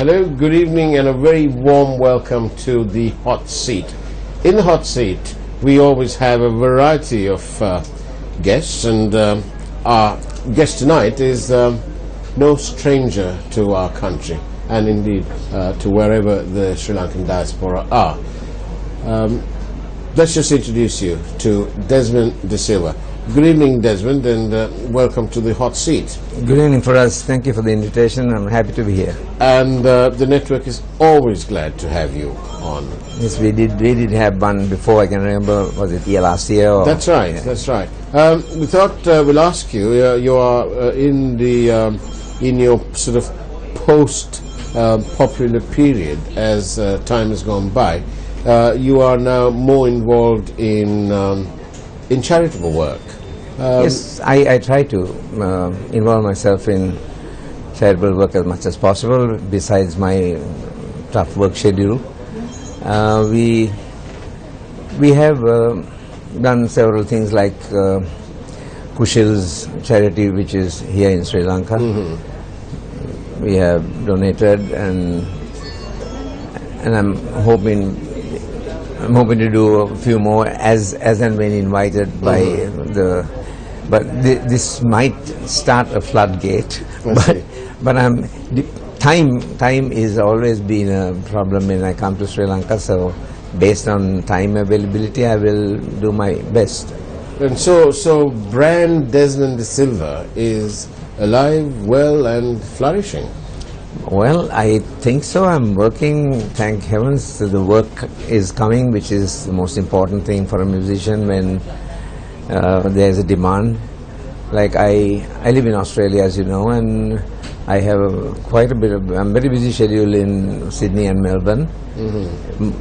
Hello, good evening and a very warm welcome to the Hot Seat. In the Hot Seat, we always have a variety of guests, and our guest tonight is no stranger to our country and indeed to wherever the Sri Lankan diaspora are. Let's just introduce you to Desmond De Silva. Good evening, Desmond, and welcome to the Hot Seat. Good evening for us. Thank you for the invitation. I'm happy to be here. And the network is always glad to have you on. Yes, we did have one before. I can remember, was it last year? Or? That's right. Yeah. That's right. We thought we'll ask you. You are in your sort of post popular period as time has gone by. You are now more involved in charitable work. Yes, I try to involve myself in charitable work as much as possible, besides my tough work schedule. We have done several things like Kushil's charity, which is here in Sri Lanka. Mm-hmm. We have donated, and I'm hoping to do a few more as and when invited by the. But this might start a floodgate. But time is always been a problem when I come to Sri Lanka. So based on time availability, I will do my best. And so brand Desmond De Silva is alive, well, and flourishing. Well, I think so. I'm working, thank heavens. The work is coming, which is the most important thing for a musician when there's a demand. Like I live in Australia, as you know, and I have quite a bit of, I'm very busy schedule in Sydney and Melbourne,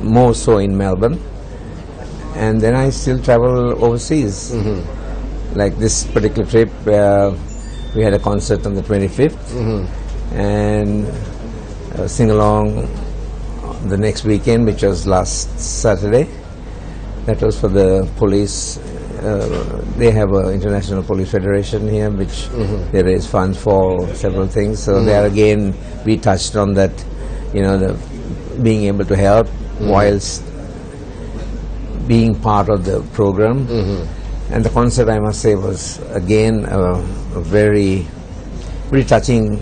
more so in Melbourne. And then I still travel overseas. Like this particular trip, we had a concert on the 25th. And sing along the next weekend, which was last Saturday. That was for the police. They have an international police federation here, which they raise funds for several things. So there again, we touched on that, the being able to help whilst being part of the program. And the concert, I must say, was again a very touching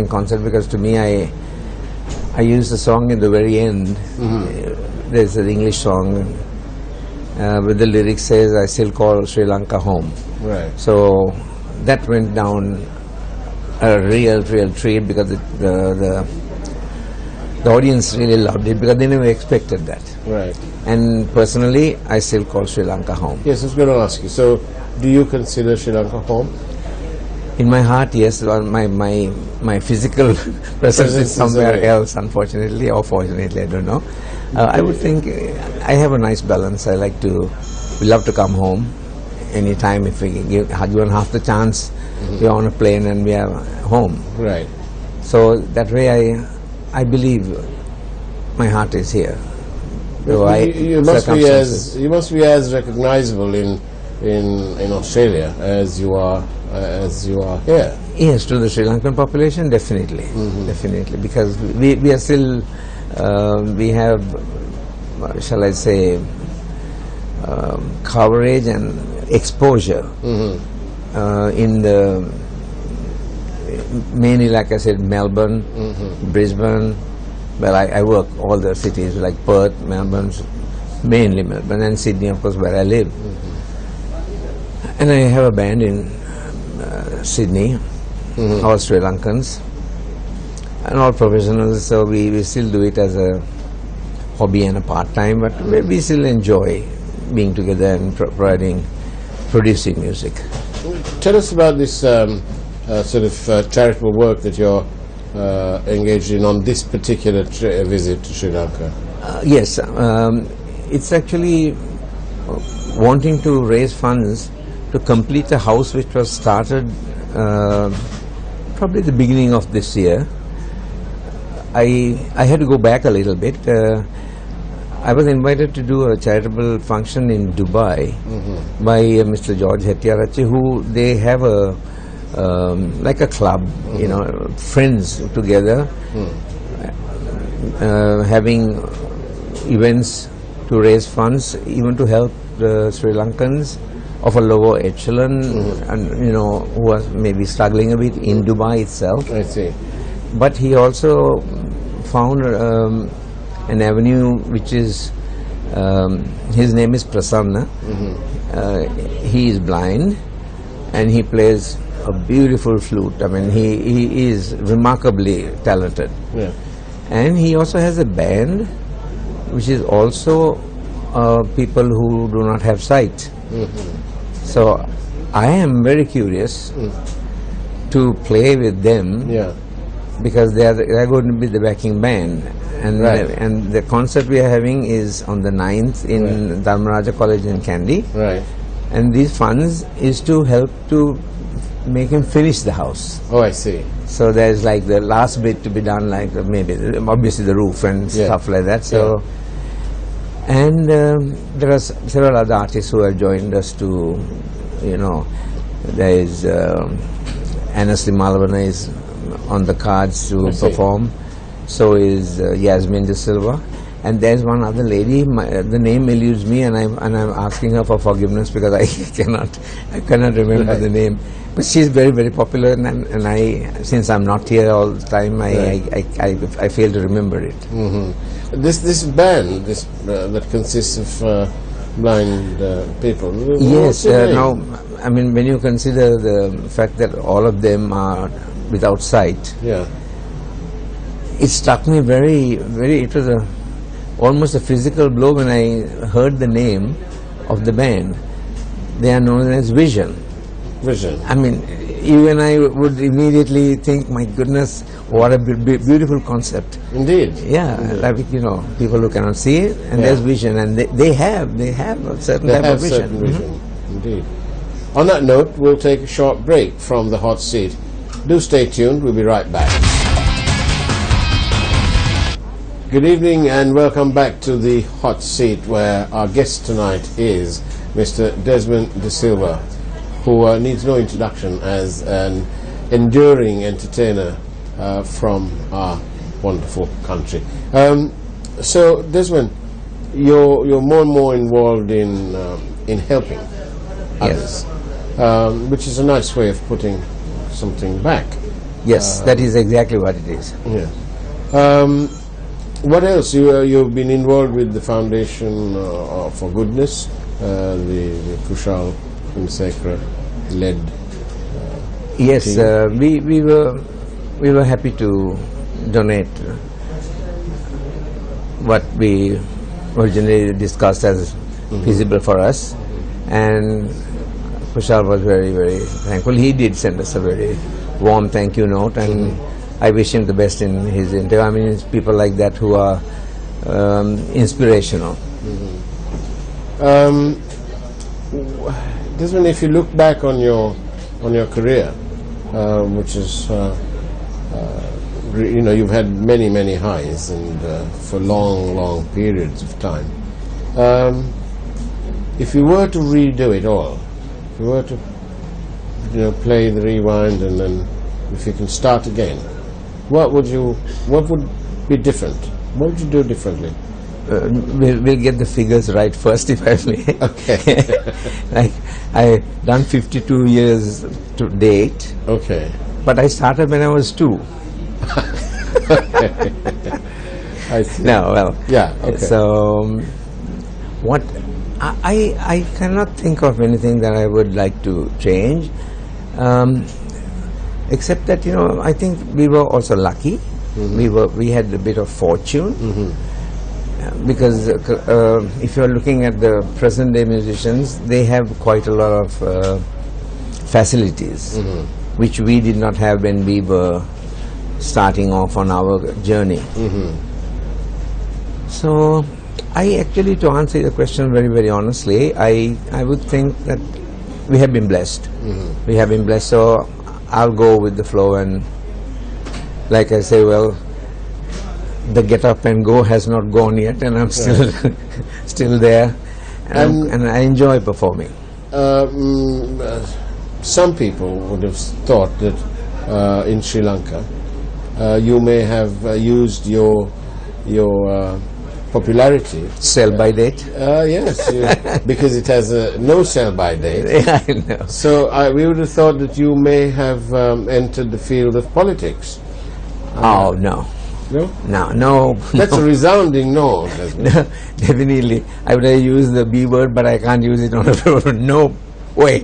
concert, because to me, I used the song in the very end. There's an English song with the lyrics says, "I still call Sri Lanka home." Right. So that went down a real treat, because the audience really loved it, because they never expected that. Right. And personally, I still call Sri Lanka home. Yes, I was going to ask you. So, do you consider Sri Lanka home? In my heart, yes. My physical presence is somewhere else, unfortunately, or fortunately, I don't know. I would think I have a nice balance. We love to come home anytime if we give given half the chance. We're on a plane and we are home. Right. So that way, I believe my heart is here. You must be as recognizable in Australia as you are here. Yes, to the Sri Lankan population, definitely, definitely, because we are still we have, shall I say, coverage and exposure in the mainly, like I said, Melbourne, Brisbane. Well, I work all the cities like Perth, Melbourne, mainly Melbourne, and Sydney, of course, where I live. And I have a band in Sydney, all Sri Lankans, and all professionals, so we still do it as a hobby and a part-time, but we still enjoy being together and producing music. Tell us about this sort of charitable work that you're engaged in on this particular visit to Sri Lanka. Yes, it's actually wanting to raise funds to complete a house which was started probably the beginning of this year. I had to go back a little bit. I was invited to do a charitable function in Dubai by Mr. George Hettiarachchi, who they have a like a club, you know, friends together, having events to raise funds, even to help the Sri Lankans of a lower echelon, and who are maybe struggling a bit in Dubai itself. I see. But he also found an avenue which is, his name is Prasanna. He is blind and he plays a beautiful flute. I mean, he is remarkably talented. Yeah. And he also has a band which is also people who do not have sight. So I am very curious to play with them, because they are going to be the backing band. And, and the concert we are having is on the 9th in Dharmaraja College in Kandy. Right. And these funds is to help to make him finish the house. Oh, I see. So there's like the last bit to be done, like maybe obviously the roof and stuff like that. So, and there are several other artists who have joined us to, there is Anasli Malvana is on the cards to perform. So is Yasmin De Silva. And there's one other lady, the name eludes me, and I'm asking her for forgiveness because I cannot remember the name. But she's very, very popular, and I, since I'm not here all the time, I fail to remember it. This band, that consists of blind people. Yes. Now, I mean, when you consider the fact that all of them are without sight, it struck me very, very. It was almost a physical blow when I heard the name of the band. They are known as Vision. Vision. I mean, you and I would immediately think, my goodness, what a beautiful concept. Indeed. Yeah, like, people who cannot see it, and there's vision, and they have a certain type of vision. Certain vision. Indeed. On that note, we'll take a short break from the Hot Seat. Do stay tuned, we'll be right back. Good evening and welcome back to the Hot Seat, where our guest tonight is Mr. Desmond De Silva, who needs no introduction as an enduring entertainer from our wonderful country. So, Desmond, you're more and more involved in helping others, which is a nice way of putting something back. Yes, that is exactly what it is. Yeah. What else? You've been involved with the Foundation for Goodness, the Kushal Kumsekara led. Yes, we were happy to donate what we originally discussed as feasible for us, and Kushal was very, very thankful. He did send us a very warm thank you note, and I wish him the best in his endeavor. I mean, it's people like that who are inspirational. Desmond, if you look back on your career, which is you've had many highs and for long periods of time. If you were to redo it all, if you were to play the rewind, and then if you can start again, what would be different? What would you do differently? We'll get the figures right first, if I may. Okay. Like, I've done 52 years to date. Okay. But I started when I was 2. Okay. I see. No, well. Yeah. Okay. So, what I cannot think of anything that I would like to change, except that I think we were also lucky. We had a bit of fortune. Because if you are looking at the present day musicians, they have quite a lot of facilities, which we did not have when we were starting off on our journey. So I actually, to answer your question very, very honestly, I would think that we have been blessed. We have been blessed, so I'll go with the flow, and like I say, well, the get up and go has not gone yet, and I'm still still there, and I enjoy performing. Some people would have thought that in Sri Lanka you may have used your your popularity. Sell-by date. Yes, because it has no sell-by date. Yeah, I know. So we would have thought that you may have entered the field of politics. Oh, no. No? No. That's a resounding no. No, definitely. I would have used the B word, but I can't use it on a road. No way.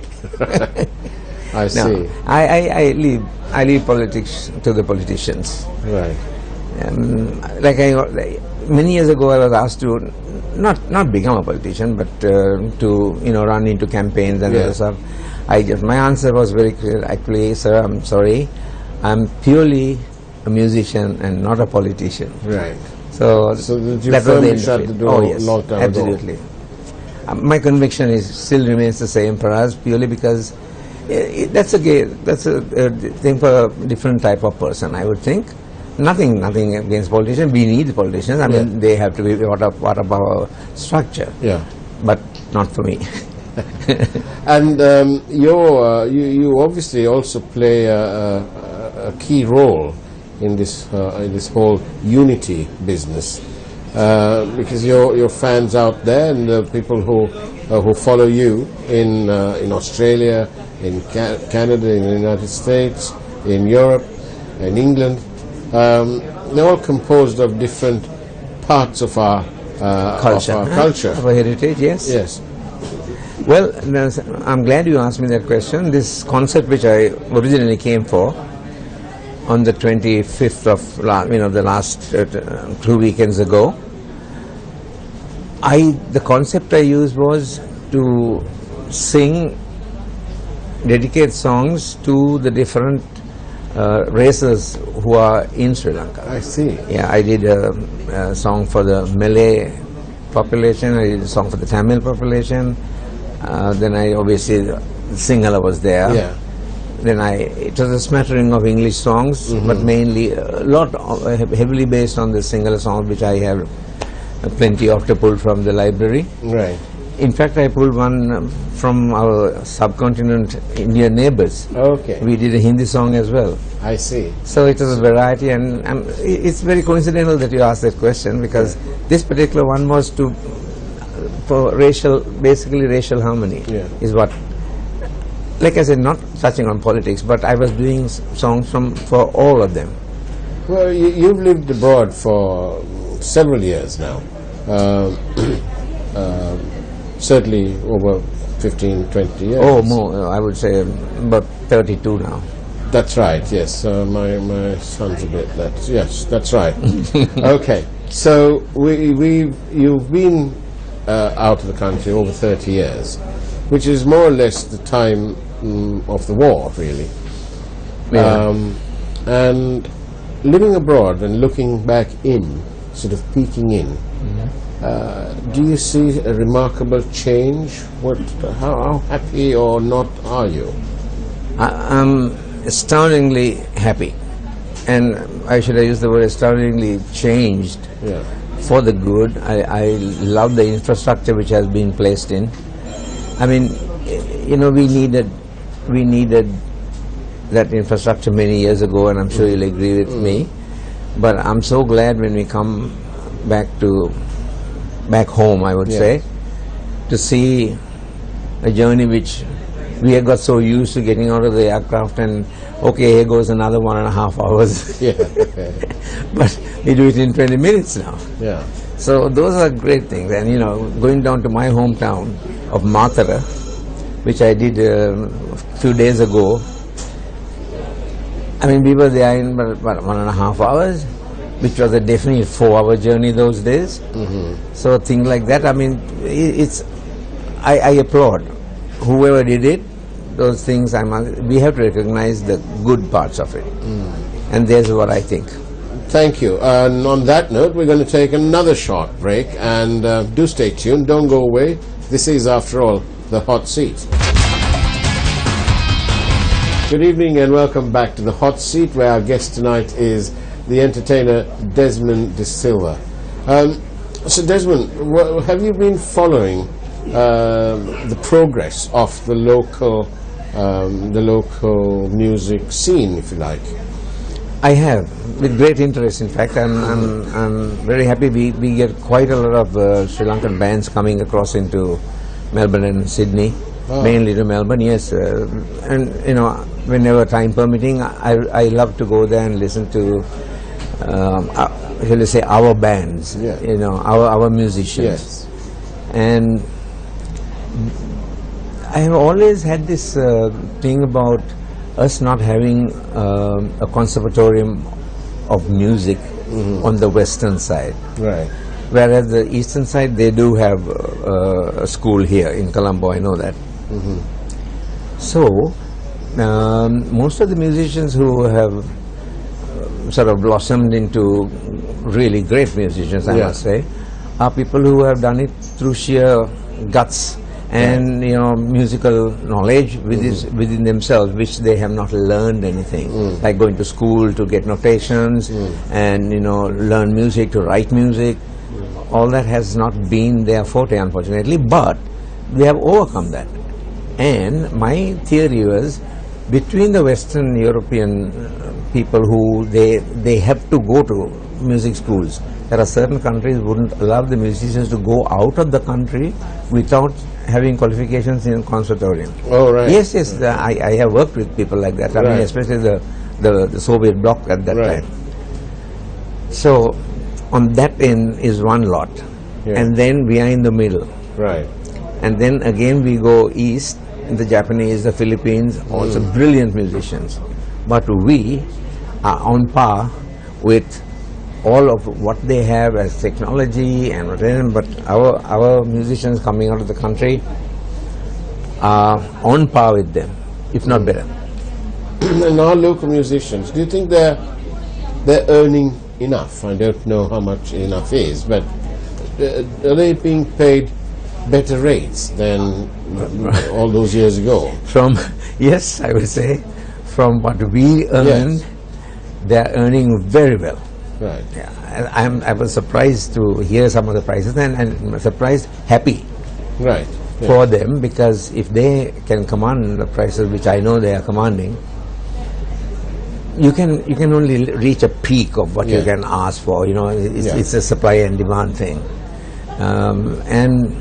I see. No, I leave politics to the politicians. Right. Many years ago, I was asked to not become a politician, but to run into campaigns and other stuff. My answer was very clear. Actually, sir, I'm sorry, I'm purely a musician and not a politician. Right. So did you that firmly was shut the door yes, long time absolutely. ago? My conviction still remains the same for us, purely because that's a thing for a different type of person, I would think. Nothing against politicians. We need politicians. I mean, they have to be part of our structure. Yeah. But not for me. And you obviously also play a key role in this whole unity business, because your fans out there and the people who follow you in Australia, in Canada, in the United States, in Europe, in England, they're all composed of different parts of our culture. Of our heritage, yes. Yes. Well, I'm glad you asked me that question. This concept, which I originally came for, on the 25th of the last 2 weekends ago, the concept I used was to dedicate songs to the different races who are in Sri Lanka. I see. Yeah, I did a song for the Malay population, I did a song for the Tamil population, then obviously Sinhala was there. Yeah. Then it was a smattering of English songs, but mainly a lot heavily based on the Sinhala songs, which I have plenty of to pull from the library. Right. In fact, I pulled one from our subcontinent Indian neighbors. Okay. We did a Hindi song as well. I see. So it was a variety, and it's very coincidental that you asked that question, because this particular one was for basically racial harmony. Yeah. Is what, like I said, not touching on politics, but I was doing songs for all of them. Well, you've lived abroad for several years now. Certainly over 15, 20 years. Oh, more. I would say about 32 now. That's right, yes. My son's a bit that. Yes, that's right. Okay. So you've been out of the country over 30 years, which is more or less the time of the war, really. Yeah. And living abroad and looking back in, sort of peeking in, do you see a remarkable change? How happy or not are you? I'm astoundingly happy, and I should have used the word astoundingly changed. Yeah. For the good. I love the infrastructure which has been placed in. I mean, we needed that infrastructure many years ago, and I'm sure you'll agree with me. But I'm so glad when we come back home, I would say, to see a journey which we had got so used to getting out of the aircraft and, okay, here goes another 1.5 hours. Yeah. But we do it in 20 minutes now. Yeah. So those are great things. And, going down to my hometown of Mathura, which I did a few days ago, I mean, we were there in about 1.5 hours, which was a definite 4-hour journey those days. So things like that, I mean, I applaud whoever did it. Those things, we have to recognize the good parts of it. And there's what I think. Thank you. And on that note, we're going to take another short break, and do stay tuned. Don't go away. This is, after all, the Hot Seat. Good evening and welcome back to the Hot Seat, where our guest tonight is the entertainer Desmond De Silva. So Desmond, have you been following the progress of the local music scene, if you like? I have, with great interest. In fact, I'm very happy. We get quite a lot of Sri Lankan bands coming across into Melbourne and Sydney, mainly to Melbourne. Yes, and you know, whenever time permitting, I love to go there and listen to, shall we say, our bands. Yeah. You know, our musicians. Yes. And I have always had this thing about us not having a conservatorium of music on the western side. Right. Whereas the eastern side, they do have a school here in Colombo, I know that. So, most of the musicians who have sort of blossomed into really great musicians, I must say, are people who have done it through sheer guts and you know, musical knowledge within themselves, which they have not learned anything, like going to school to get notations and you know, learn music, to write music. All that has not been their forte, unfortunately, but we have overcome that. And my theory was, between the Western European people who they have to go to music schools, there are certain countries wouldn't allow the musicians to go out of the country without having qualifications in conservatorium. Oh, right. Yes, yes, I have worked with people like that. I mean, especially the Soviet bloc at that time. So, on that end is one lot, and then we are in the middle. Right. And then again we go east, the Japanese, the Philippines, also brilliant musicians. But we are on par with all of what they have as technology and whatever, but our musicians coming out of the country are on par with them, if not better. And our local musicians, do you think they're earning enough? I don't know how much enough is, but are they being paid better rates than all those years ago? Yes, I would say, from what we earn, they're earning very well. Right. Yeah, I was surprised to hear some of the prices, and surprised, happy for them, because if they can command the prices which I know they are commanding, you can only reach a peak of what you can ask for. You know, it's a supply and demand thing, and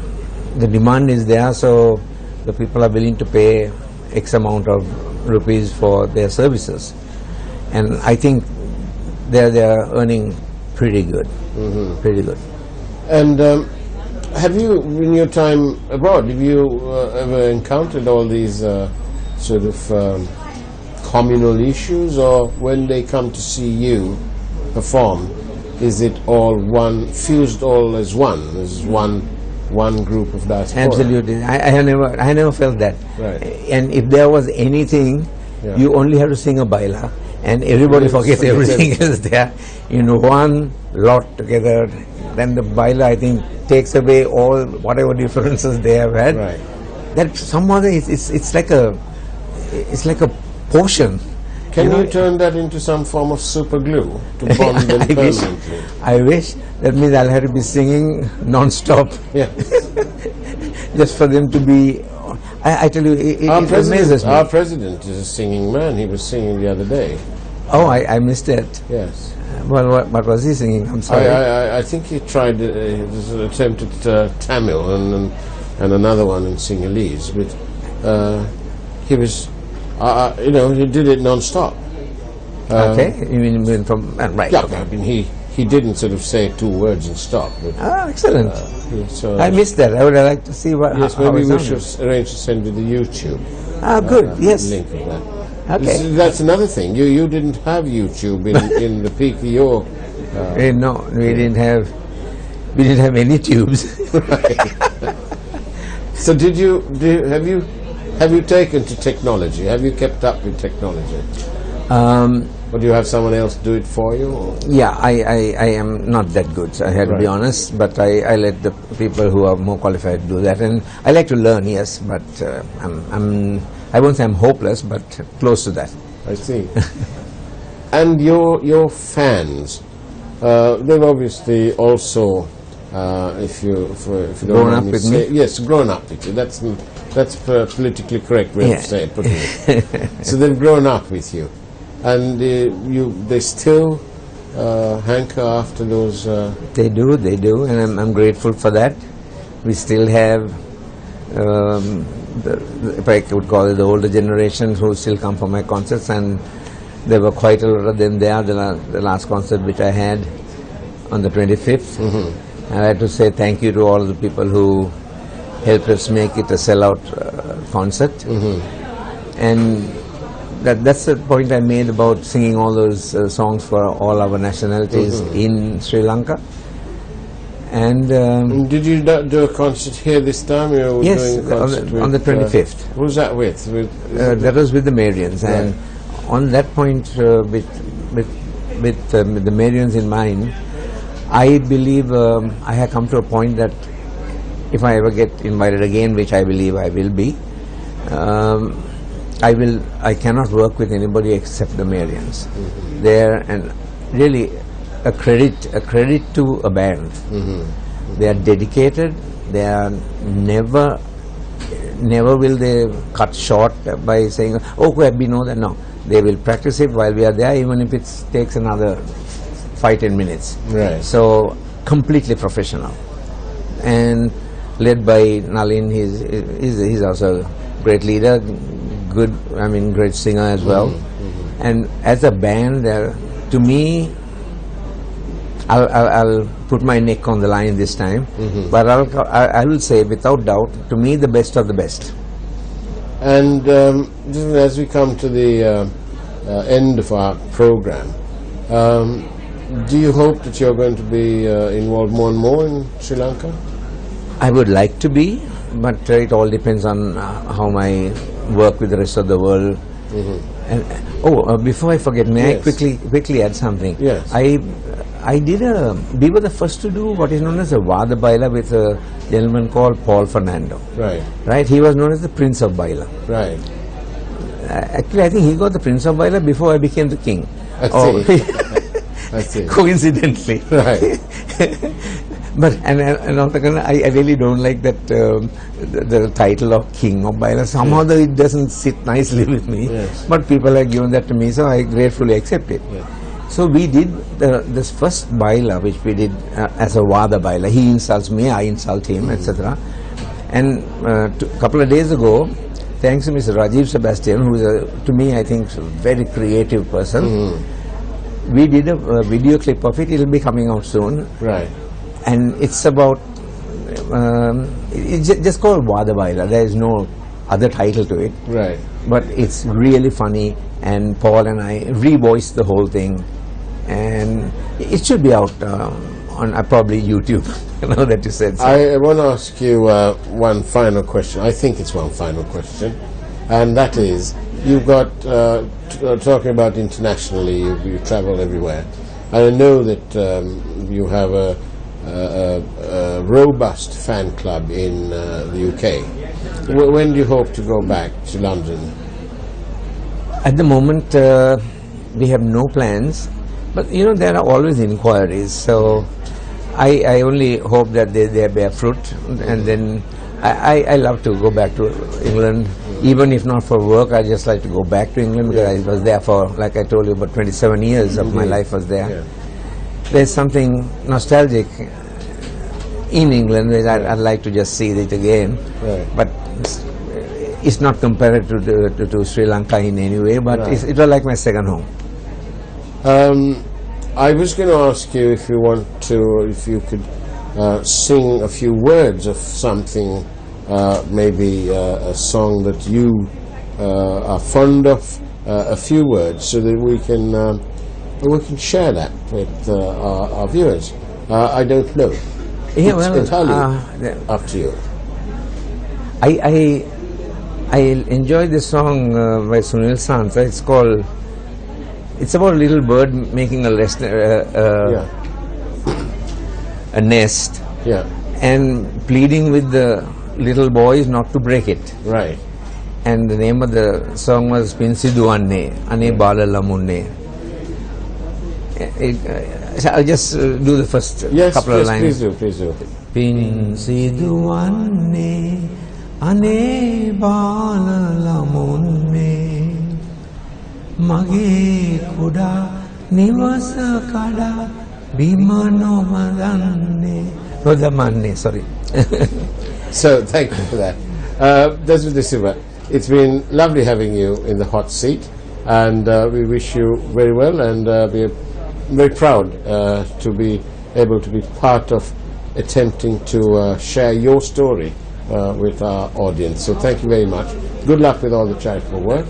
the demand is there, so the people are willing to pay X amount of rupees for their services, and I think they're earning pretty good, pretty good. And have you, in your time abroad, have you ever encountered all these sort of communal issues, or when they come to see you perform, is it all fused all as one group of diaspora? Absolutely, I never felt that. Right. And if there was anything, you only have to sing a baila, and everybody forgets everything else there in one lot together. Then the baila, I think, takes away all whatever differences they have had. Right. That somehow it's like a potion. Can you turn that into some form of super glue to bond them permanently? I wish. That means I'll have to be singing non-stop. Yes. Just for them to be. I tell you, it amazes me. Our president is a singing man. He was singing the other day. Oh, I missed it. Yes. Well, what was he singing? I'm sorry. I think he tried his attempt at Tamil and another one in Sinhalese, but he was, he did it non-stop. Okay, you mean from right? Yeah, okay. I mean he didn't sort of say two words and stop. But, excellent. so I missed that. I would have liked to see what. Yes, maybe we should arrange to send you the YouTube. Good. Yes. Link of that. Okay. That's another thing. You didn't have YouTube in the peak of your. No, we didn't have any tubes. Right. So have you taken to technology? Have you kept up with technology? Or do you have someone else do it for you? Or? Yeah, I am not that good, I have to be honest, but I let the people who are more qualified do that, and I like to learn, yes, but I won't say I'm hopeless, but close to that. I see. And your fans, they've obviously also, if you don't grown up mind with say, me? yes, grown up with you. That's a politically correct way of putting it. So they've grown up with you. and they still hanker after those. They do, and I'm grateful for that. We still have, if I would call it, the older generation who still come for my concerts, and there were quite a lot of them there. The last concert which I had on the 25th, and I had to say thank you to all the people who helped us make it a sellout concert. And that's the point I made about singing all those songs for all our nationalities in Sri Lanka. And did you do a concert here this time? You were yes, doing a concert on the 25th. Who was that with? That was with the Marians, right. and on that point, with the Marians in mind, I believe I have come to a point that if I ever get invited again, which I believe I will be, I cannot work with anybody except the Marians. They're and really a credit to a band. They are dedicated. They are never will they cut short by saying, "Oh, we know that." No, they will practice it while we are there, even if it takes another 5-10 minutes. Right. So completely professional, and led by Nalin. He's also a great leader, great singer as well. And as a band, to me, I'll put my neck on the line this time, but I will say without doubt, to me, the best of the best. And as we come to the end of our program, do you hope that you're going to be involved more and more in Sri Lanka? I would like to be, but it all depends on how my work with the rest of the world. And before I forget, may I quickly add something? Yes. We were the first to do what is known as a Vada Baila with a gentleman called Paul Fernando. Right. Right. He was known as the Prince of Baila. Right. Actually, I think he got the Prince of Baila before I became the king. I see. I see. Coincidentally. Right. But I really don't like that the title of King of Baila. Somehow it doesn't sit nicely with me. Yes. But people have given that to me, so I gratefully accept it. Yes. So we did this first Baila, which we did as a Vada Baila. He insults me, I insult him, etc. And a couple of days ago, thanks to Mr. Rajiv Sebastian, who is, to me, I think, a very creative person, we did a video clip of it. It will be coming out soon. Right. And it's about, it's just called Vada Baila. There is no other title to it. Right. But it's really funny, and Paul and I revoiced the whole thing. And it should be out on probably YouTube, now that you said so. I want to ask you one final question. I think it's one final question. And that is, you've got, talking about internationally, you travel everywhere. And I know that you have a robust fan club in the UK. When do you hope to go back to London? At the moment, we have no plans. But there are always inquiries, so I only hope that they bear fruit, and then I love to go back to England, even if not for work. I just like to go back to England because I was there for, like I told you, about 27 years of my life was there. Yeah. There's something nostalgic in England which I'd like to just see it again, but it's not compared to Sri Lanka in any way, but it was like my second home. I was going to ask you if you could sing a few words of something, maybe a song that you are fond of, a few words, so that we can share that with our viewers. I don't know. Yeah, it's entirely up to you. I enjoyed this song by Sunil Sansa. It's about a little bird making a nest, and pleading with the little boys not to break it. Right. And the name of the song was Pinsidu Anne, Ane Bala Lamunne. I'll just do the first couple of lines. Please do. Pinsidu Anne, Ane Bala Lamunne. Mage kuda nivasa kada bima nodamanne. Sorry. So thank you for that. Desmond De Silva, it's been lovely having you in the hot seat, and we wish you very well, and we are very proud to be able to be part of attempting to share your story with our audience. So thank you very much. Good luck with all the charitable work,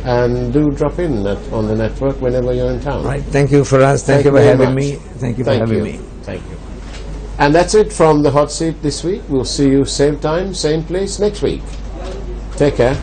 and do drop in on the network whenever you're in town. Right. Thank you for us. Thank you for having me. Thank you for having me. Thank you. And that's it from the hot seat this week. We'll see you same time, same place next week. Take care.